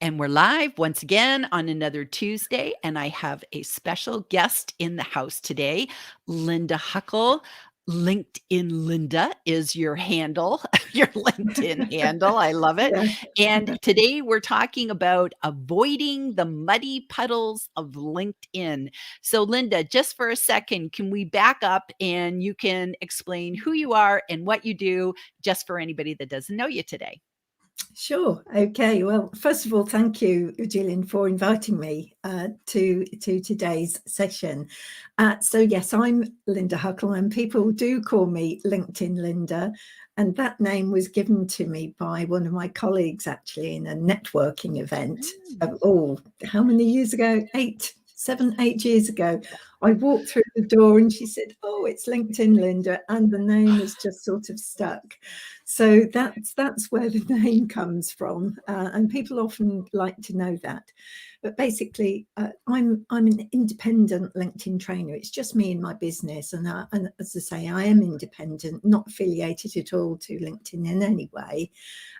And we're live once again on another Tuesday, and I have a special guest in the house today, Linda Huckle. LinkedIn Linda is your handle, your LinkedIn handle. I love it. Yeah. And today we're talking about avoiding the muddy puddles of LinkedIn. So, Linda, just for a second, can we back up and you can explain who you are and what you do, just for anybody that doesn't know you today? Sure. Okay. Well, first of all, thank you, Gillian, for inviting me to today's session. So yes, I'm Linda Huckle, and people do call me LinkedIn Linda, and that name was given to me by one of my colleagues actually in a networking event. How many years ago? 7, 8 years ago. I walked through the door and she said, "Oh, it's LinkedIn Linda," and the name has just sort of stuck. So that's where the name comes from, and people often like to know that. But basically, I'm an independent LinkedIn trainer. It's just me and my business, and as I say, I am independent, not affiliated at all to LinkedIn in any way.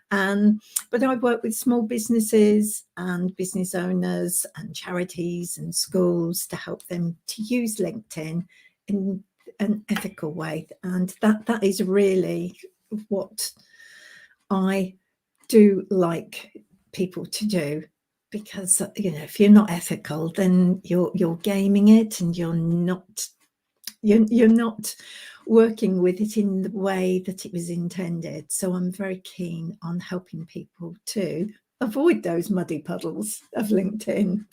But I work with small businesses and business owners and charities and schools to help them to use LinkedIn in an ethical way, and that is really what I do like people to do, because if you're not ethical, then you're gaming it, and you're not working with it in the way that it was intended. So I'm very keen on helping people to avoid those muddy puddles of LinkedIn.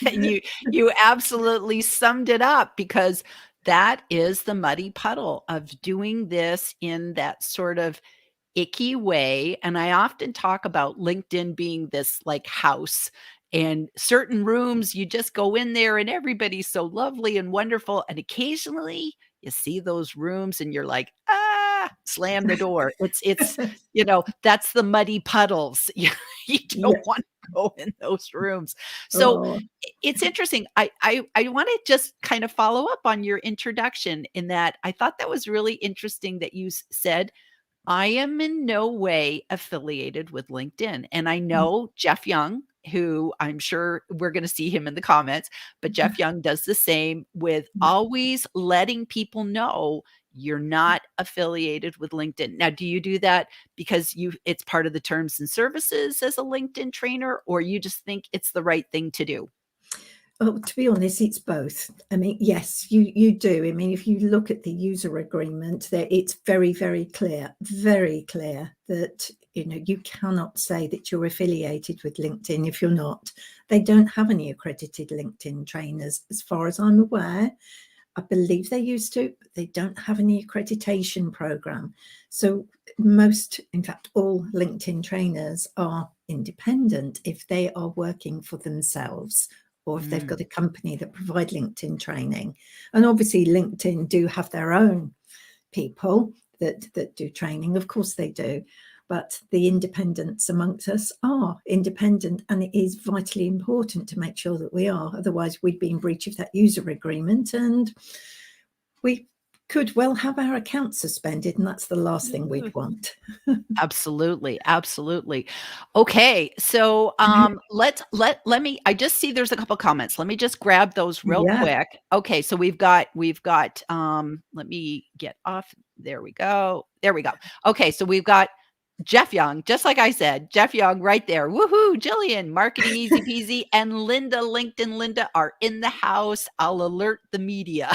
And you absolutely summed it up, because that is the muddy puddle of doing this in that sort of icky way. And I often talk about LinkedIn being this like house, and certain rooms you just go in there and everybody's so lovely and wonderful. And occasionally you see those rooms and you're like, slam the door. It's that's the muddy puddles. You don't Yeah. want to go in those rooms. So Oh, it's interesting. I want to just kind of follow up on your introduction, in that I thought that was really interesting that you said, I am in no way affiliated with LinkedIn. And I know Jeff Young, who I'm sure we're going to see him in the comments, but Jeff Young does the same, with always letting people know you're not affiliated with LinkedIn. Now, do you do that because it's part of the terms and services as a LinkedIn trainer, or you just think it's the right thing to do? Oh, to be honest, it's both. I mean, yes, you do. I mean, if you look at the user agreement, there it's very, very clear that you cannot say that you're affiliated with LinkedIn if you're not. They don't have any accredited LinkedIn trainers, as far as I'm aware. I believe they used to, but they don't have any accreditation program. So most, in fact, all LinkedIn trainers are independent if they are working for themselves, or if they've got a company that provide LinkedIn training. And obviously LinkedIn do have their own people that do training. Of course they do. But the independents amongst us are independent, and it is vitally important to make sure that we are. Otherwise, we'd be in breach of that user agreement, and we could well have our account suspended, and that's the last thing we'd want. Absolutely, absolutely. Okay, so, let me I just see there's a couple comments. Let me just grab those real Yeah. quick. Okay, so we've got, let me get off. There we go. There we go. Okay, so we've got Jeff Young, just like I said, Jeff Young right there. Woohoo, Jillian, marketing easy peasy, and Linda, LinkedIn Linda are in the house. I'll alert the media.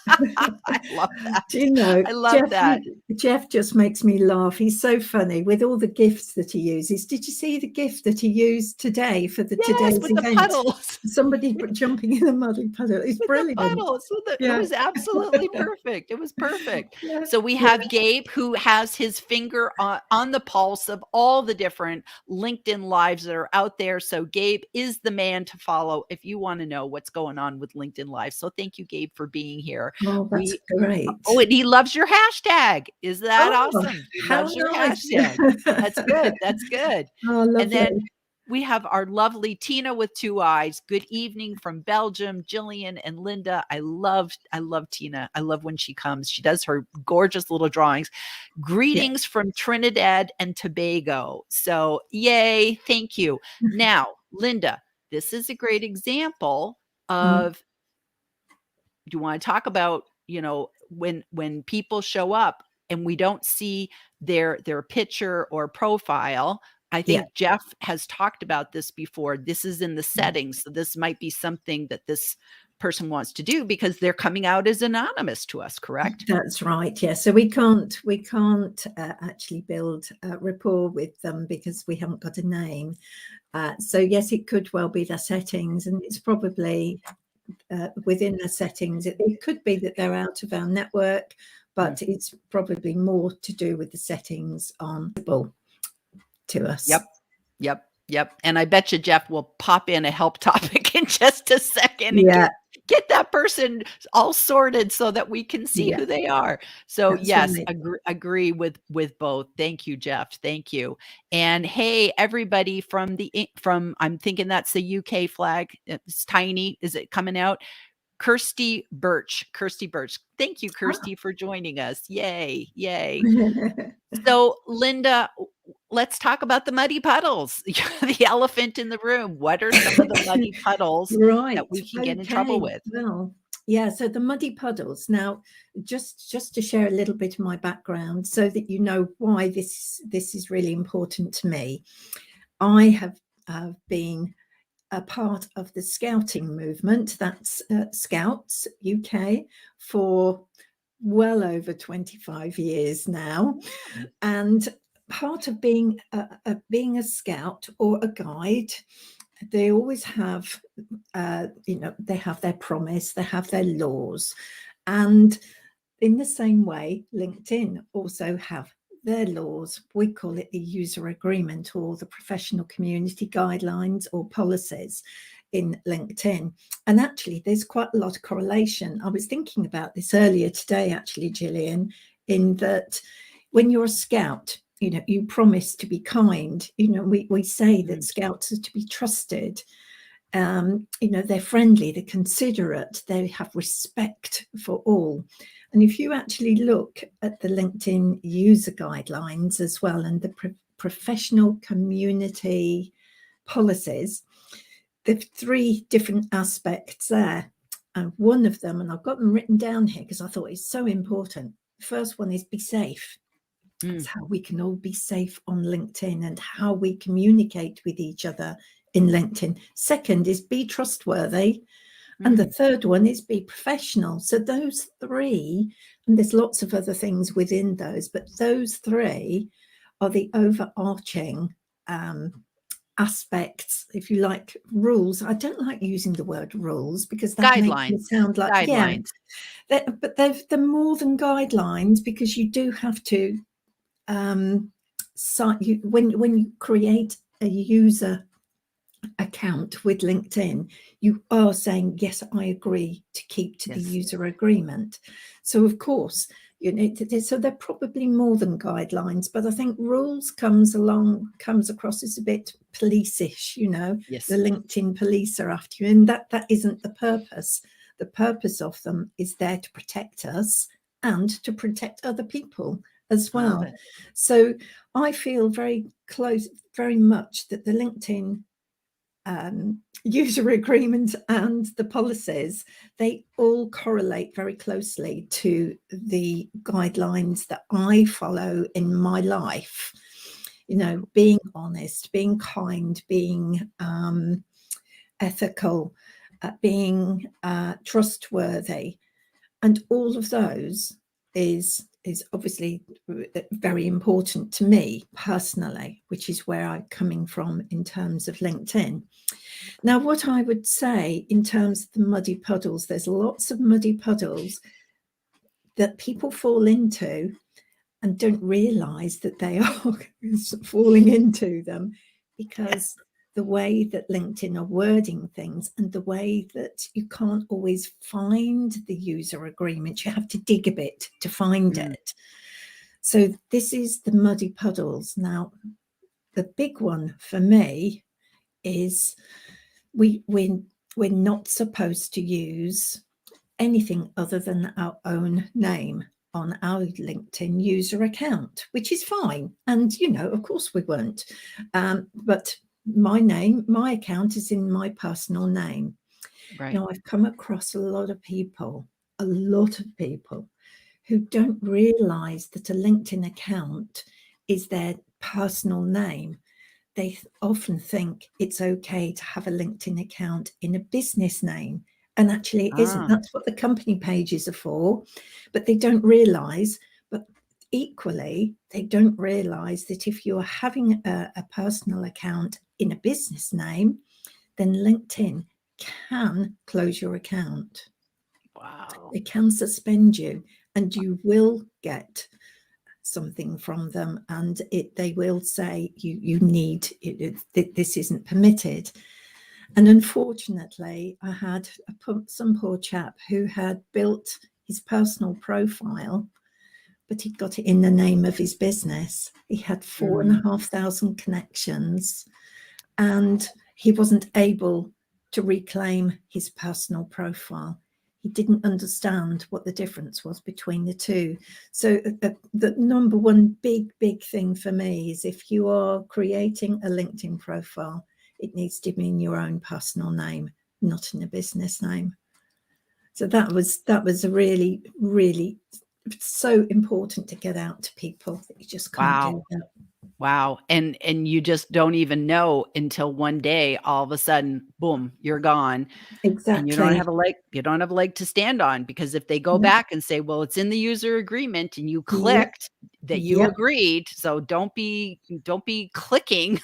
I love that. Do you know, I love that. Jeff just makes me laugh. He's so funny with all the gifts that he uses. Did you see the gift that he used today for Yes, today's with the event? puddles. Somebody jumping in a muddy puddle. It's With the brilliant. puddles, it Yeah. was absolutely perfect. It was perfect. Yeah. So we Yeah. have Gabe, who has his finger on the pulse of all the different LinkedIn lives that are out there. So Gabe is the man to follow if you want to know what's going on with LinkedIn Live. So thank you, Gabe, for being here. Oh, that's We great. and he loves your hashtag. Is that Oh, awesome? He how loves your nice. hashtag. That's good. That's good. Oh, And then lovely. We have our lovely Tina with 2 eyes. Good evening from Belgium, Jillian and Linda. I love Tina. I love when she comes. She does her gorgeous little drawings. Greetings from Trinidad and Tobago. So, yay, thank you. Now, Linda, this is a great example of, do you want to talk about, when people show up and we don't see their picture or profile? I think Jeff has talked about this before. This is in the settings. So this might be something that this person wants to do because they're coming out as anonymous to us, correct? That's right. Yeah. So we can't actually build rapport with them because we haven't got a name. So yes, it could well be their settings, and it's probably within the settings. It could be that they're out of our network, but it's probably more to do with the settings on to us. Yep. And I bet you Jeff will pop in a help topic in just a second and get that person all sorted so that we can see who they are. So that's yes, right. Agree with both. Thank you, Jeff. Thank you. And hey, everybody from I'm thinking that's the UK flag. It's tiny. Is it coming out? Kirsty Birch. Thank you, Kirsty, for joining us. Yay. So, Linda, let's talk about the muddy puddles, the elephant in the room. What are some of the muddy puddles that we can get in trouble with? Well, yeah, so the muddy puddles. Now, just to share a little bit of my background so that you know why this is really important to me. I have been a part of the scouting movement, that's Scouts UK, for well over 25 years now. And part of being a scout or a guide, they always have they have their promise, they have their laws, and in the same way LinkedIn also have their laws. We call it the user agreement or the professional community guidelines or policies in LinkedIn. And actually there's quite a lot of correlation. I was thinking about this earlier today, actually, Gillian, in that when you're a scout, you promise to be kind. We say that scouts are to be trusted. They're friendly, they're considerate, they have respect for all. And if you actually look at the LinkedIn user guidelines as well and the professional community policies, there's 3 different aspects there. And one of them, and I've got them written down here because I thought it's so important. The first one is be safe. It's how we can all be safe on LinkedIn and how we communicate with each other in LinkedIn. Second is be trustworthy. And the third one is be professional. So those 3, and there's lots of other things within those, but those 3 are the overarching aspects, if you like, rules. I don't like using the word rules because that makes it sound like guidelines. But they're more than guidelines, because you do have to when you create a user account with LinkedIn, you are saying, yes, I agree to keep to the user agreement. So of course, so they're probably more than guidelines, but I think rules comes across as a bit police-ish, the LinkedIn police are after you, and that isn't the purpose. The purpose of them is there to protect us and to protect other people as well. So I feel very much that the LinkedIn user agreement and the policies, they all correlate very closely to the guidelines that I follow in my life. Being honest, being kind, being ethical, being trustworthy, and all of those is obviously very important to me personally, which is where I'm coming from in terms of LinkedIn. Now, what I would say in terms of the muddy puddles, there's lots of muddy puddles that people fall into and don't realize that they are falling into them, because the way that LinkedIn are wording things and the way that you can't always find the user agreement, you have to dig a bit to find it. So this is the muddy puddles. Now, the big one for me is we're not supposed to use anything other than our own name on our LinkedIn user account, which is fine. And, of course we won't. But my account is in my personal name. Right. Now, I've come across a lot of people who don't realize that a LinkedIn account is their personal name. They often think it's okay to have a LinkedIn account in a business name. And actually it isn't. That's what the company pages are for. But they don't realize, but equally, they don't realize that if you're having a personal account in a business name, then LinkedIn can close your account. Wow. They can suspend you, and you will get something from them, and they will say you need this isn't permitted. And unfortunately, I had some poor chap who had built his personal profile, but he'd got it in the name of his business. He had 4,500 connections, and he wasn't able to reclaim his personal profile. He didn't understand what the difference was between the two. So the number one big thing for me is, if you are creating a LinkedIn profile, it needs to be in your own personal name, not in a business name. So that was a really so important to get out to people, that you just can't do that. Wow. And you just don't even know until one day, all of a sudden, boom, you're gone. And you don't Exactly. have a leg to stand on, because if they go No. back and say, well, it's in the user agreement and you Yep. clicked that you Yep. agreed. So don't be clicking,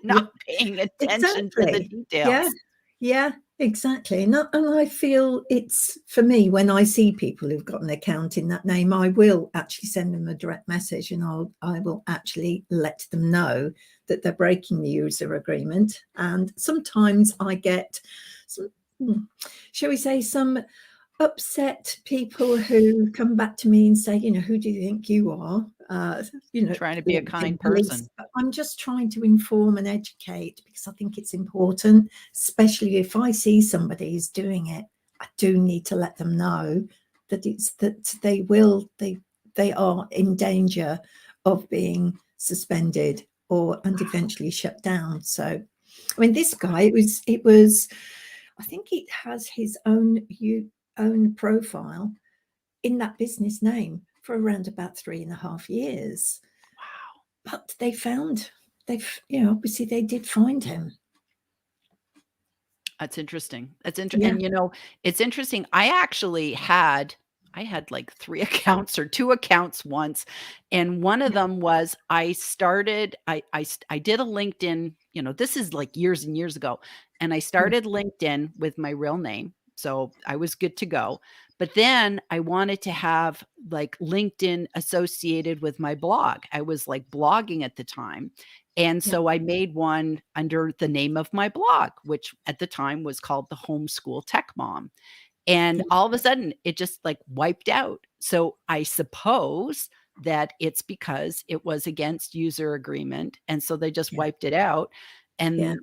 not Yep. paying attention to the Exactly. details. Yeah, exactly. And I feel it's, for me, when I see people who've got an account in that name, I will actually send them a direct message, and I will actually let them know that they're breaking the user agreement. And sometimes I get some, shall we say, some upset people who come back to me and say, who do you think you are? Trying to be a kind Police. person. I'm just trying to inform and educate, because I think it's important, especially if I see somebody who's doing it. I do need to let them know that they are in danger of being suspended and eventually shut down. So, I mean, this guy, it was I think it has his own profile in that business name for around about 3.5 years. Wow. But obviously they did find him. That's interesting. Yeah. And it's interesting. I had like 3 accounts or 2 accounts once. And one of them was, I did a LinkedIn, this is like years and years ago. And I started LinkedIn with my real name. So I was good to go. But then I wanted to have like LinkedIn associated with my blog. I was like blogging at the time. And Yeah. so I made one under the name of my blog, which at the time was called The Homeschool Tech Mom. And all of a sudden it just like wiped out. So I suppose that it's because it was against user agreement. And so they just Yeah. wiped it out. Yeah. And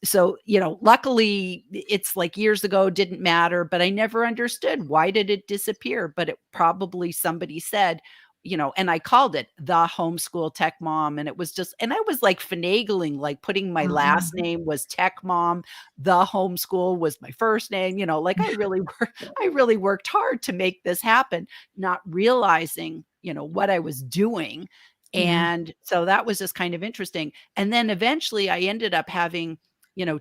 so, luckily it's like years ago, didn't matter, but I never understood, why did it disappear? But it probably, somebody said, and I called it The Homeschool Tech Mom. And it was just, and I was like finagling, like putting my last name was Tech Mom. The Homeschool was my first name, like I really worked hard to make this happen, not realizing, what I was doing. Yeah. And so that was just kind of interesting. And then eventually I ended up having,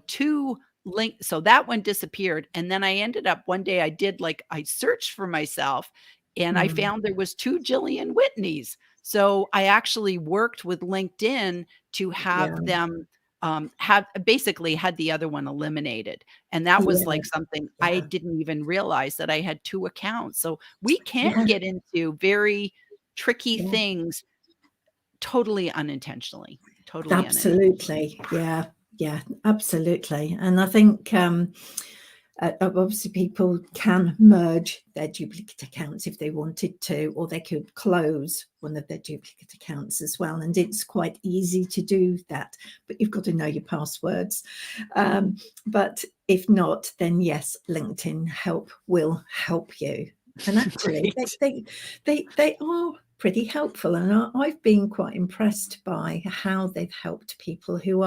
2 links. So that one disappeared. And then I ended up, one day I searched for myself, and I found there was 2 Jillian Whitneys. So I actually worked with LinkedIn to have them had the other one eliminated. And that was Yeah. like something I Yeah. didn't even realize, that I had 2 accounts. So we can Yeah. get into very tricky Yeah. things totally unintentionally. Absolutely. Yeah. Yeah, absolutely. And I think Obviously, people can merge their duplicate accounts if they wanted to, or they could close one of their duplicate accounts as well. And it's quite easy to do that, but you've got to know your passwords. But if not, then yes, LinkedIn Help will help you. And actually, they are pretty helpful. And I've been quite impressed by how they've helped people who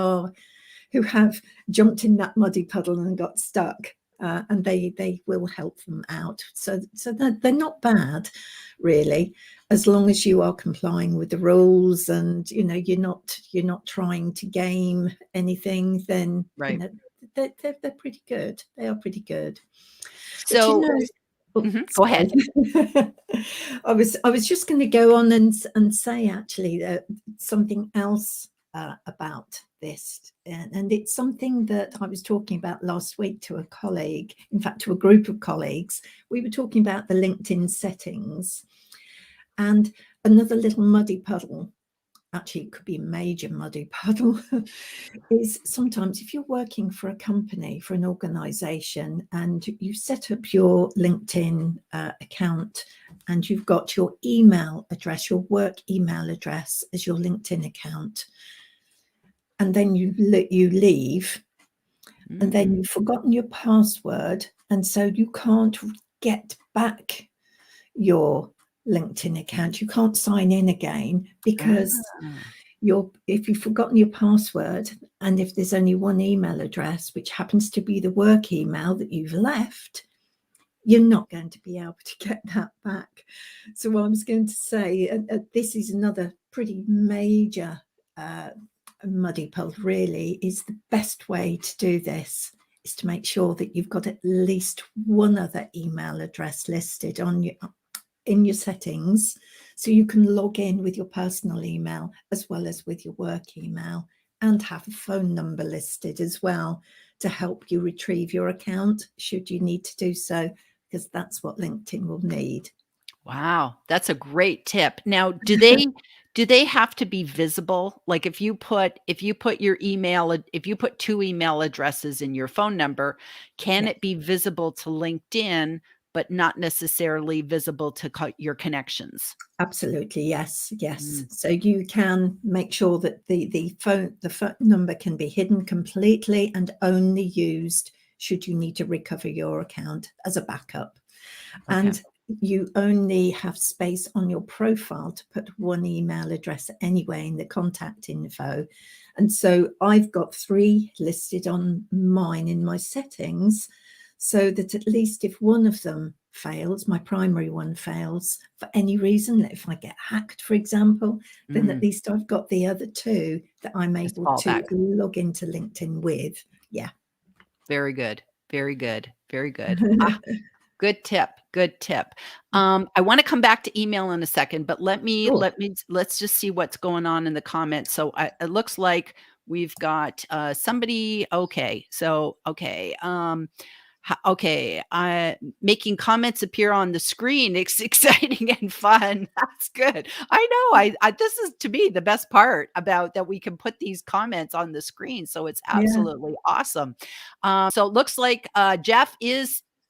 have jumped in that muddy puddle and got stuck. And they will help them out. So they're not bad, really, as long as you are complying with the rules and you're not trying to game anything. Then Right. they're pretty good. They are pretty good. So, go ahead. I was just going to go on and say actually that something else about this, and it's something that I was talking about last week to a colleague, in fact to a group of colleagues. We were talking about the LinkedIn settings, and another little muddy puddle, actually it could be a major muddy puddle, is sometimes if you're working for a company, for an organization, and you set up your LinkedIn account and you've got your email address, your work email address as your LinkedIn account, and then you leave, and then you've forgotten your password, and so you can't get back your LinkedIn account. You can't sign in again because if you've forgotten your password, and if there's only one email address, which happens to be the work email that you've left, you're not going to be able to get that back. So I was going to say this is another pretty major muddy puddle, really. Is the best way to do this is to make sure that you've got at least one other email address listed in your settings, so you can log in with your personal email as well as with your work email, and have a phone number listed as well to help you retrieve your account should you need to do so, because that's what LinkedIn will need. Wow, that's a great tip. Now, do they have to be visible? Like if you put your email, if you put 2 email addresses in your phone number, can Yeah. it be visible to LinkedIn, but not necessarily visible to your connections? Absolutely, yes. So you can make sure that the phone number can be hidden completely and only used should you need to recover your account as a backup. Okay. And you only have space on your profile to put one email address anyway in the contact info. And so I've got 3 listed on mine in my settings, so that at least if one of them fails, my primary one fails for any reason, if I get hacked, for example, then at least I've got the other 2 that I'm able to log into LinkedIn with. Yeah. Very good. Very good. Very good. Good tip, good tip. I wanna come back to email in a second, but Sure. let's just see what's going on in the comments. So, it looks like we've got, somebody okay. So, okay, okay, making comments appear on the screen, it's exciting and fun. That's good. I know, this is, to me, the best part about that we can put these comments on the screen, so it's Yeah, absolutely awesome. So it looks like, Jeff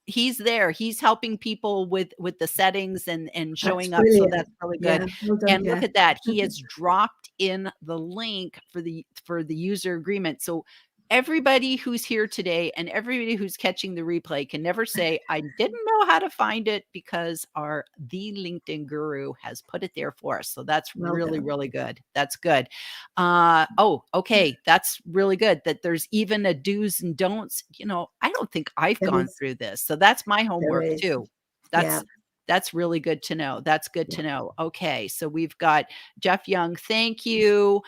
he's there. He's helping people with the settings and that's showing up, so brilliant. that's really good. Yeah, well done, And look Jeff. at that. He has dropped in the link for the user agreement. So everybody who's here today and everybody who's catching the replay can never say, "I didn't know how to find it," because the LinkedIn guru has put it there for us. So that's Well really, done. really good. That's good. Okay. That's really good that there's even a do's and don'ts. I don't think I've There gone is. through this. So that's my There homework is. too. Yeah. That's really good to know. That's good Yeah. to know. Okay. So we've got Jeff Young. Thank you.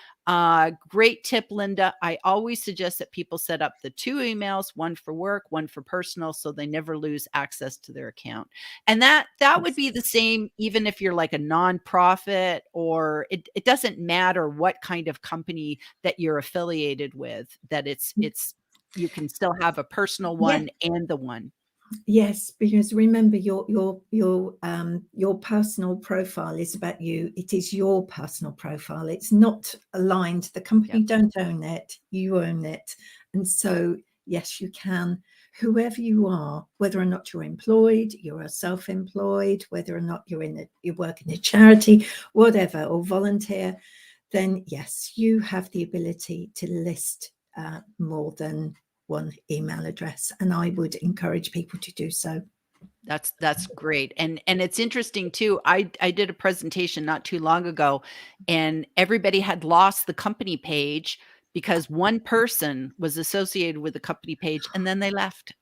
Great tip, Linda. I always suggest that people set up the 2 emails, one for work, one for personal, so they never lose access to their account. And that would be the same even if you're like a nonprofit, or it doesn't matter what kind of company that you're affiliated with, that it's you can still have a personal Yeah. one and the one. Yes, because remember your personal profile is about you. It is your personal profile. It's not aligned. The company Yep. don't own it. You own it. And so yes, you can. Whoever you are, whether or not you're employed, you're self-employed, whether or not you work in a charity, whatever, or volunteer, then yes, you have the ability to list more than one email address, and I would encourage people to do so. That's great. And it's interesting too. I did a presentation not too long ago, and everybody had lost the company page because one person was associated with the company page and then they left.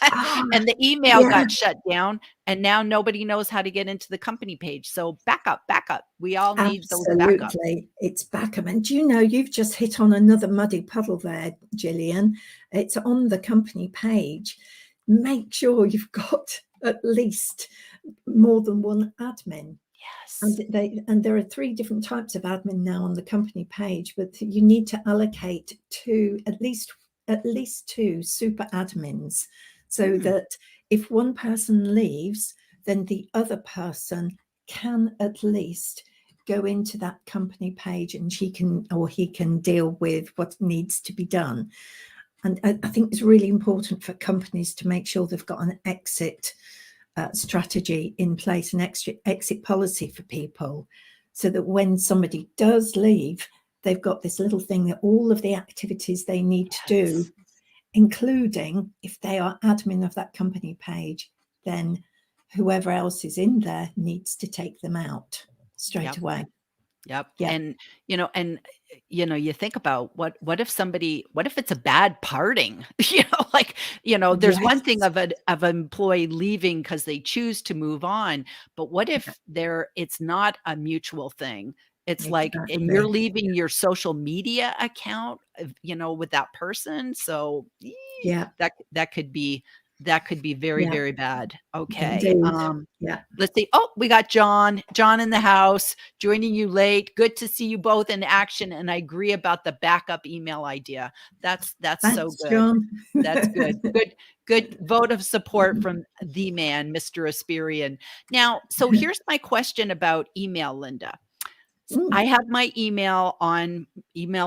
Ah, And the email yeah, got shut down, and now nobody knows how to get into the company page. So backup, backup. We all need those backups. absolutely. It's backup. And do you know, you've just hit on another muddy puddle there, Gillian. It's on the company page. Make sure you've got at least more than one admin. Yes. And there are 3 different types of admin now on the company page, but you need to allocate at least 2 super admins, so that if one person leaves, then the other person can at least go into that company page, and he can deal with what needs to be done. And I think it's really important for companies to make sure they've got an exit strategy in place, an exit policy for people, so that when somebody does leave, they've got this little thing that all of the activities they need to do, including if they are admin of that company page, then whoever else is in there needs to take them out straight away. Yep. Yeah. And, you think about what if it's a bad parting? There's one thing Yes. of an employee leaving because they choose to move on, but what if it's not a mutual thing? It's like, and you're Exactly. leaving your social media account, with that person. So Yeah. that could be very, Yeah. very bad. Okay. Indeed. Yeah. Let's see. Oh, we got John in the house, joining you late. Good to see you both in action. And I agree about the backup email idea. That's so Thanks, good. John. That's good. Good vote of support from the man, Mr. Asperian. Now, so here's my question about email, Linda. I have my email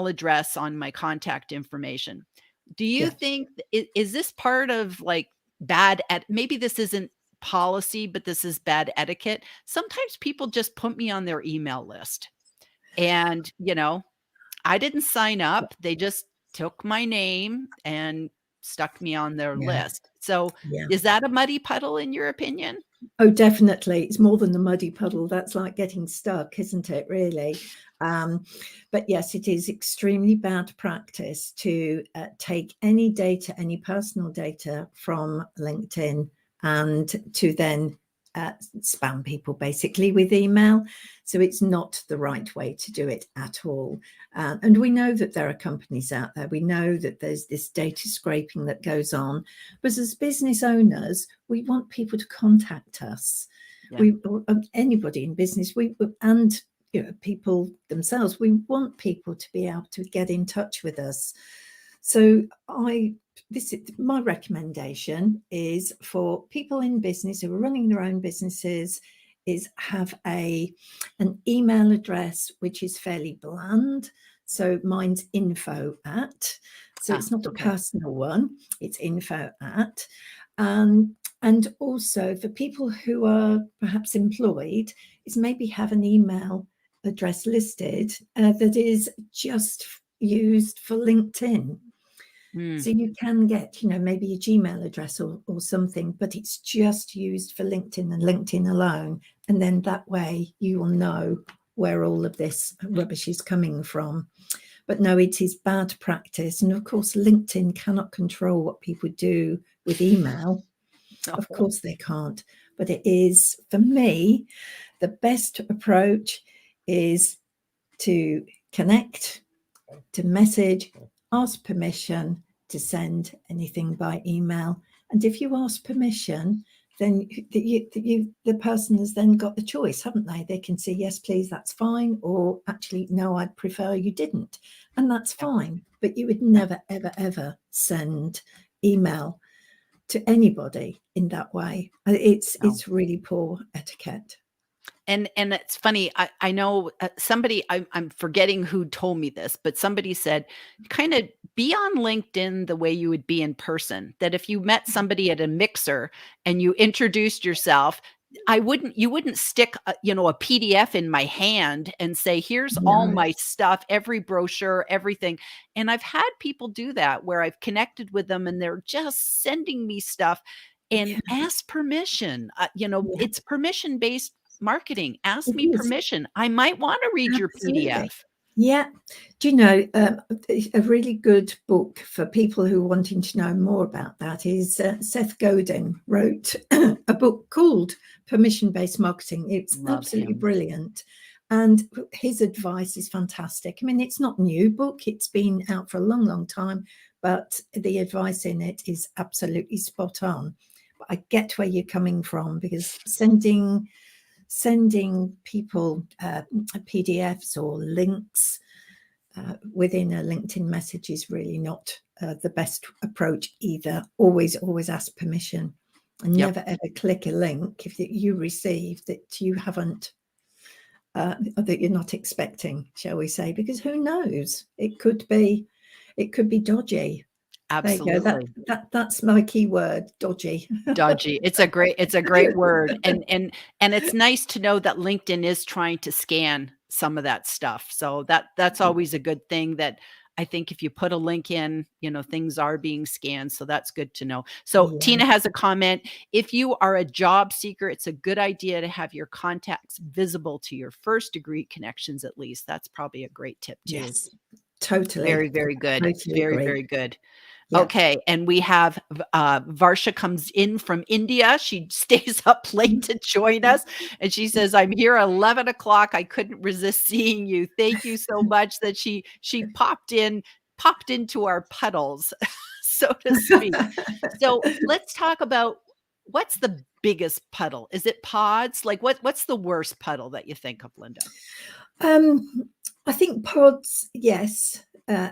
address on my contact information. Do you Yeah. think is this part of like maybe this isn't policy, but this is bad etiquette? Sometimes people just put me on their email list, and I didn't sign up. They just took my name and stuck me on their Yeah. list. So Yeah. is that a muddy puddle in your opinion? Oh, definitely. It's more than the muddy puddle. That's like getting stuck, isn't it, really? But yes, it is extremely bad practice to take any data, any personal data from LinkedIn, and to then spam people basically with email. So it's not the right way to do it at all. And we know that there are companies out there. We know that there's this data scraping that goes on. But as business owners, we want people to contact us. Yeah. We anybody in business, and people themselves, we want people to be able to get in touch with us. So my recommendation is for people in business who are running their own businesses is have an email address which is fairly bland. So mine's info at. So it's not a personal one, it's info at. And also for people who are perhaps employed, is maybe have an email address listed that is just used for LinkedIn. So you can get, maybe a Gmail address or something, but it's just used for LinkedIn and LinkedIn alone. And then that way you will know where all of this rubbish is coming from. But no, it is bad practice. And of course, LinkedIn cannot control what people do with email. Of course they can't. But it is, for me, the best approach is to connect, to message, ask permission to send anything by email. And if you ask permission, then the person has then got the choice, haven't they? They can say, yes, please, that's fine. Or actually, no, I'd prefer you didn't. And that's fine. But you would never, ever, ever send email to anybody in that way. It's really poor etiquette. And it's funny, I know, somebody, I'm forgetting who told me this, but somebody said, "Kinda be on LinkedIn the way you would be in person, that if you met somebody at a mixer and you introduced yourself, you wouldn't stick a PDF in my hand and say, 'Here's all No. my stuff, every brochure, everything.'" And I've had people do that where I've connected with them and they're just sending me stuff and Yeah, ask permission. yeah, It's permission-based marketing. Ask it me is. permission. I might wanna read your Absolutely. PDF. Yeah. Do you know, a really good book for people who are wanting to know more about that is Seth Godin wrote a book called Permission-Based Marketing. It's Love absolutely him. brilliant. And his advice is fantastic. I mean, it's not a new book, it's been out for a long, long time, but the advice in it is absolutely spot on. But I get where you're coming from, because sending people PDFs or links within a LinkedIn message is really not the best approach either. Always ask permission, and Yep. never ever click a link if you receive that you haven't, that you're not expecting, shall we say, because who knows? It could be dodgy. There you go. Absolutely. That's my key word, dodgy. Dodgy. It's a great word, and it's nice to know that LinkedIn is trying to scan some of that stuff. So that's always a good thing, that I think if you put a link in, things are being scanned, so that's good to know. So Yeah. Tina has a comment. If you are a job seeker, it's a good idea to have your contacts visible to your first degree connections at least. That's probably a great tip too. Yes. Totally. Very, very good. Totally Very, agree. very good. Yeah. Okay, and we have Varsha comes in from India. She stays up late to join us, and she says, "I'm here at 11 o'clock. I couldn't resist seeing you. Thank you so much that she popped into our puddles, so to speak." So let's talk about, what's the biggest puddle? Is it pods? Like, what's the worst puddle that you think of, Linda? Um, I think pods, yes,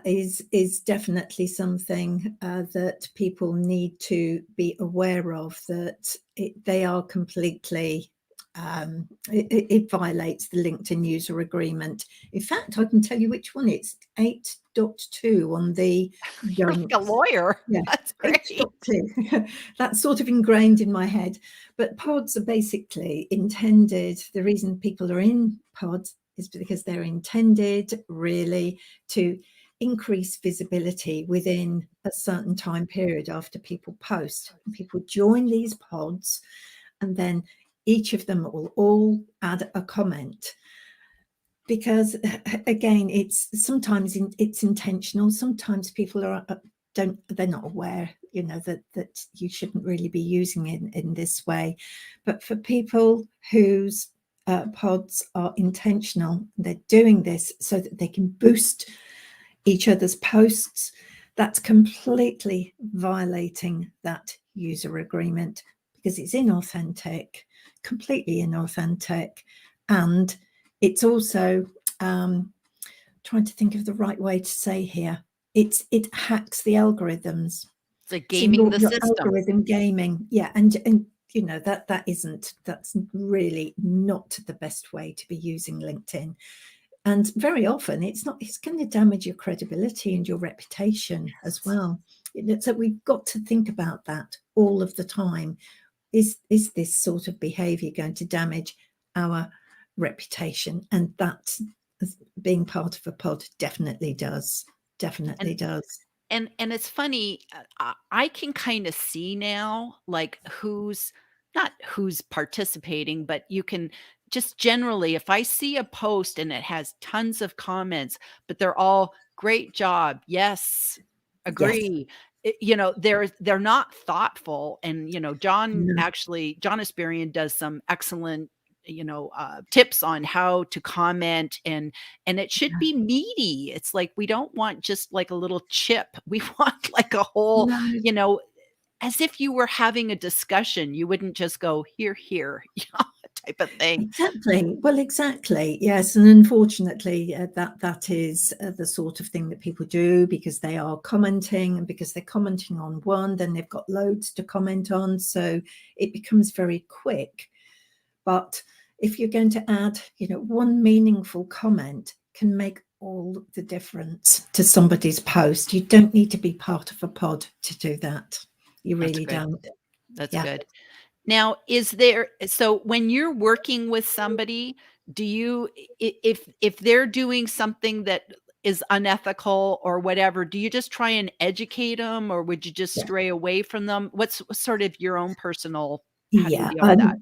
is definitely something that people need to be aware of. That they are completely. It violates the LinkedIn user agreement. In fact, I can tell you which one. It's 8.2 on the You're like a don'ts. lawyer. Yeah, That's great. 8.2. That's sort of ingrained in my head. But pods are basically intended. The reason people are in pods is because they're intended really to increase visibility within a certain time period after people post. And people join these pods, and then each of them will all add a comment. Because again, it's sometimes it's intentional. Sometimes people they're not aware, that you shouldn't really be using it in this way. But for people whose pods are intentional, they're doing this so that they can boost each other's posts. That's completely violating that user agreement, because it's inauthentic, completely inauthentic, and it's also, trying to think of the right way to say here, it hacks the algorithms. It's like So gaming the your system. algorithm gaming, yeah, and that's really not the best way to be using LinkedIn. And very often it's going to damage your credibility and your reputation as well. So we've got to think about that all of the time. Is this sort of behavior going to damage our reputation? And that, being part of a pod, definitely does. And Definitely does. and it's funny, I can kinda see now, like, who's participating, but you can just generally, if I see a post and it has tons of comments, but they're all, "Great job. Yes. Yes. Agree." They're not thoughtful, and, No. John Esperian does some excellent, tips on how to comment, and it should be meaty. It's like, we don't want just like a little chip. We want like a whole, No. you know, as if you were having a discussion. You wouldn't just go, "Here, here," type of thing. Exactly. Well, exactly. Yes, and unfortunately, that is the sort of thing that people do, because they are commenting, and because they're commenting on one, then they've got loads to comment on. So it becomes very quick. But if you're going to add, one meaningful comment can make all the difference to somebody's post. You don't need to be part of a pod to do that. You That's really good. don't. That's Yeah. good. Now, so when you're working with somebody, do you, if they're doing something that is unethical or whatever, do you just try and educate them, or would you just Yeah. stray away from them? What's sort of your own personal, how do you Yeah. deal with that?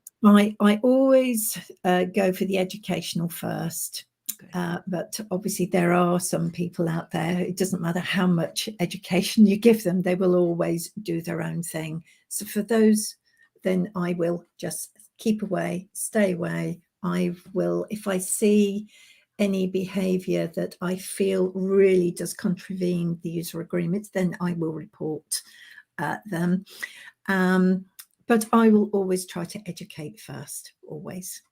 I always go for the educational first. Good. But obviously there are some people out there, it doesn't matter how much education you give them, they will always do their own thing. So for those, then I will just keep away, stay away. I will, if I see any behavior that I feel really does contravene the user agreements, then I will report them. But I will always try to educate first, always.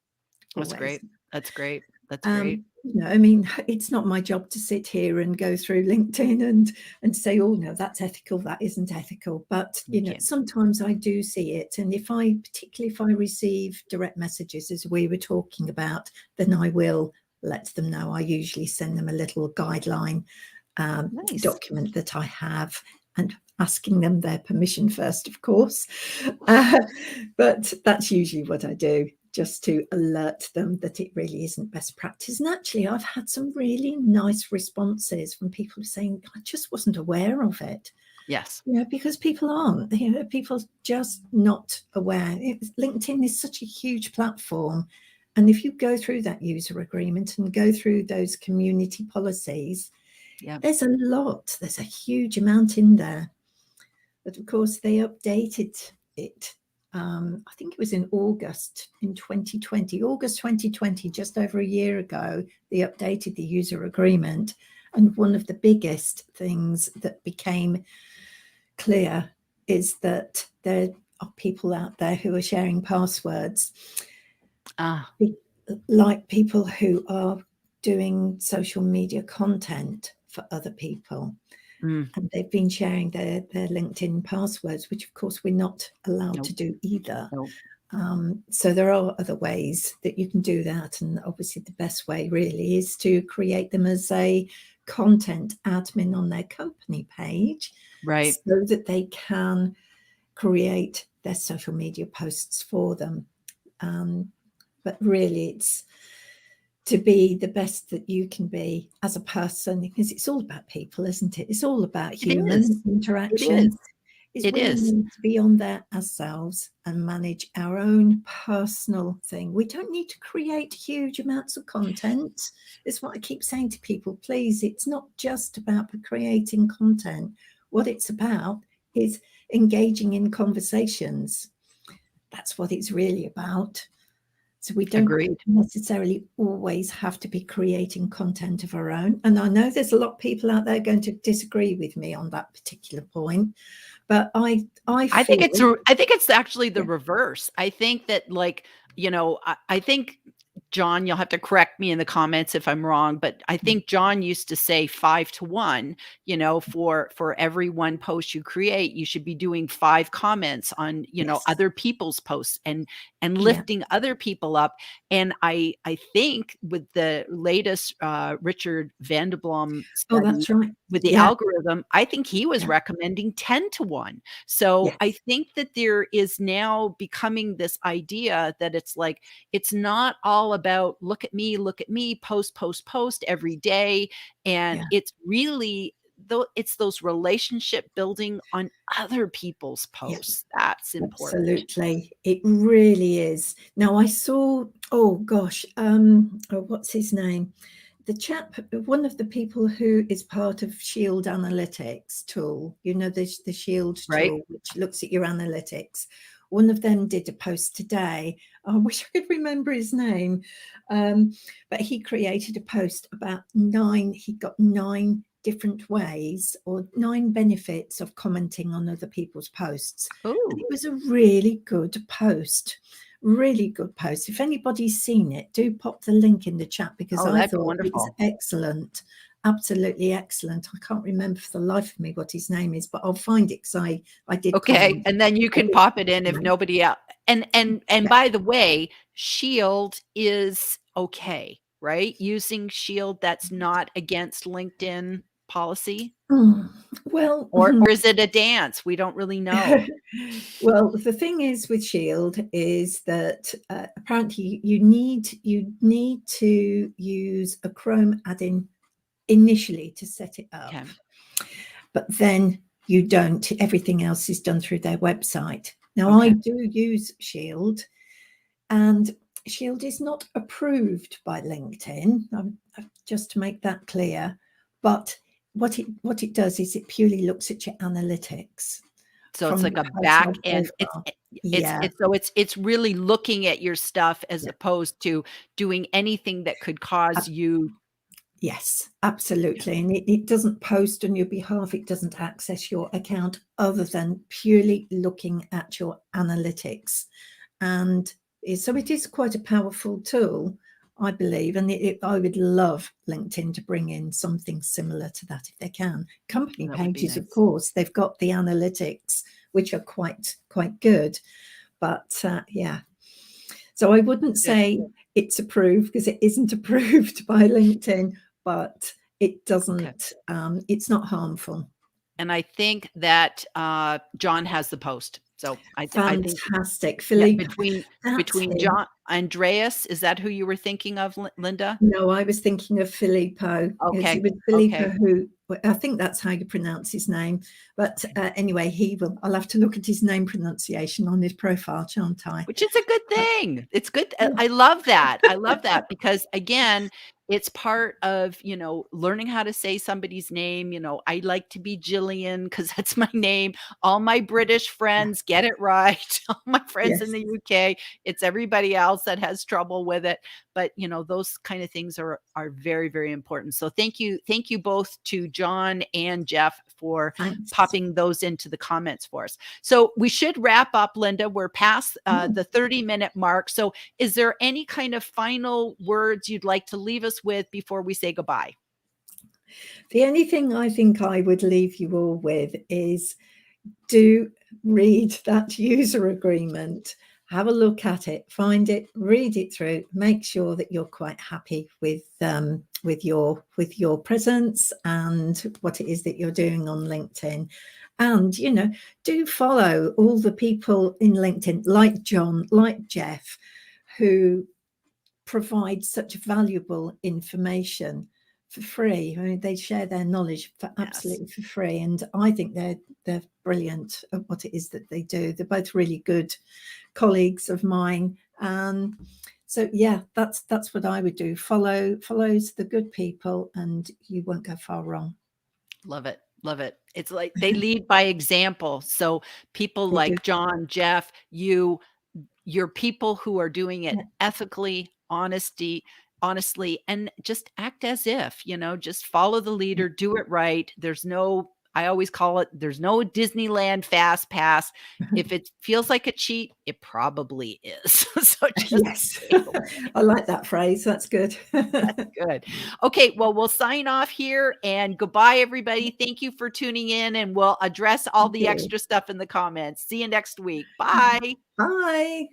That's great. That's great. That's great. I mean, it's not my job to sit here and go through LinkedIn and say, oh no, that's ethical, that isn't ethical. But sometimes I do see it, and particularly if I receive direct messages, as we were talking about, then I will let them know. I usually send them a little guideline document that I have, and asking them their permission first, of course. But that's usually what I do, just to alert them that it really isn't best practice. And actually, I've had some really nice responses from people saying, I just wasn't aware of it. Yes. Because people aren't. People are just not aware. LinkedIn is such a huge platform. And if you go through that user agreement and go through those community policies, there's a huge amount in there. But of course, they updated it. I think it was in August 2020, just over a year ago, they updated the user agreement. And one of the biggest things that became clear is that there are people out there who are sharing passwords, like people who are doing social media content for other people. And they've been sharing their LinkedIn passwords, which of course we're not allowed to do either. So there are other ways that you can do that. And obviously the best way really is to create them as a content admin on their company page, right? So that they can create their social media posts for them. But really it's to be the best that you can be as a person, because it's all about people, isn't it? It's all about human interaction. It We is. need to be on there ourselves and manage our own personal thing. We don't need to create huge amounts of content. It's what I keep saying to people, please, it's not just about creating content. What it's about is engaging in conversations. That's what it's really about. So we don't necessarily always have to be creating content of our own. And I know there's a lot of people out there going to disagree with me on that particular point, but I think it's actually the reverse. I think that, like, I think, John, you'll have to correct me in the comments if I'm wrong, but I think John used to say 5 to 1, for every one post you create, you should be doing 5 comments on, other people's posts and lifting other people up. And I think with the latest Richard Vanderblom study, that's right, with the algorithm, I think he was recommending 10 to 1. So I think that there is now becoming this idea that it's like, it's not all about look at me, post every day. And it's really, it's those relationship building on other people's posts. That's important. Absolutely. It really is. Now I saw, what's his name? The chap, one of the people who is part of Shield Analytics tool, the Shield tool, which looks at your analytics. One of them did a post today. I wish I could remember his name. But he created a post about he got 9 different ways or 9 benefits of commenting on other people's posts. And it was a really good post. Really good post. If anybody's seen it, do pop the link in the chat, because I thought it was excellent. Absolutely excellent. I can't remember for the life of me what his name is, but I'll find it because I did. Okay, and then you can pop it in if nobody else. And by the way, Shield is okay, right? Using Shield, that's not against LinkedIn policy? Well, Or is it a dance? We don't really know. well, the thing is with Shield is that apparently you need to use a Chrome add-in initially to set it up, Okay. but then you don't. Everything else is done through their website. Now, I Okay. do use Shield, and Shield is not approved by LinkedIn, just to make that clear. But what it does is it purely looks at your analytics So it's from like your a back personal end. profile. It's Yeah, so it's really looking at your stuff as yeah. opposed to doing anything that could cause you. Yes, Yeah. absolutely. And it doesn't post on your behalf. It doesn't access your account other than purely looking at your analytics. And so it is quite a powerful tool, I believe. And I would love LinkedIn to bring in something similar to that if they can. Company That would be pages, of nice. course, they've got the analytics, which are quite good. But yeah, so I wouldn't Good. say it's approved because it isn't approved by LinkedIn, but it Okay. doesn't, it's not harmful. And I think that John has the post. So I think, Fantastic. yeah, Philippe, that's between him. John Andreas, is that who you were thinking of, Linda? No, I was thinking of Filippo. It Okay. was Filippo Okay. who, I think that's how you pronounce his name. But anyway, I'll have to look at his name pronunciation on his profile, shan't I? Which is a good thing. It's good. Yeah. I love that. I love that because again, it's part of, learning how to say somebody's name. I like to be Jillian because that's my name. All my British friends get it right. All my friends in Yes. the UK, it's everybody else that has trouble with it. But those kind of things are very, very important. So thank you both to John and Jeff for Thanks. popping those into the comments for us. So we should wrap up, Linda. We're past the 30-minute mark. So is there any kind of final words you'd like to leave us with before we say goodbye? The only thing I think I would leave you all with is do read that user agreement. Have a look at it, find it, read it through, make sure that you're quite happy with your presence and what it is that you're doing on LinkedIn. And do follow all the people in LinkedIn like John, like Jeff, who provide such valuable information for free. I mean, they share their knowledge for absolutely for free, and I think they're brilliant at what it is that they do. They're both really good colleagues of mine. So yeah, that's what I would do. Follows the good people, and you won't go far wrong. Love it. Love it. It's like they lead by example. So people They do. like John, Jeff, you're people who are doing it Yeah. ethically, honestly, and just act as if, just follow the leader, do it right. I always call it, there's no Disneyland fast pass. If it feels like a cheat, it probably is. So just Yes, stay away. I like that phrase. That's good. Good. Okay, well, we'll sign off here and goodbye, everybody. Thank you for tuning in, and we'll address all Thank the you. extra stuff in the comments. See you next week. Bye. Bye.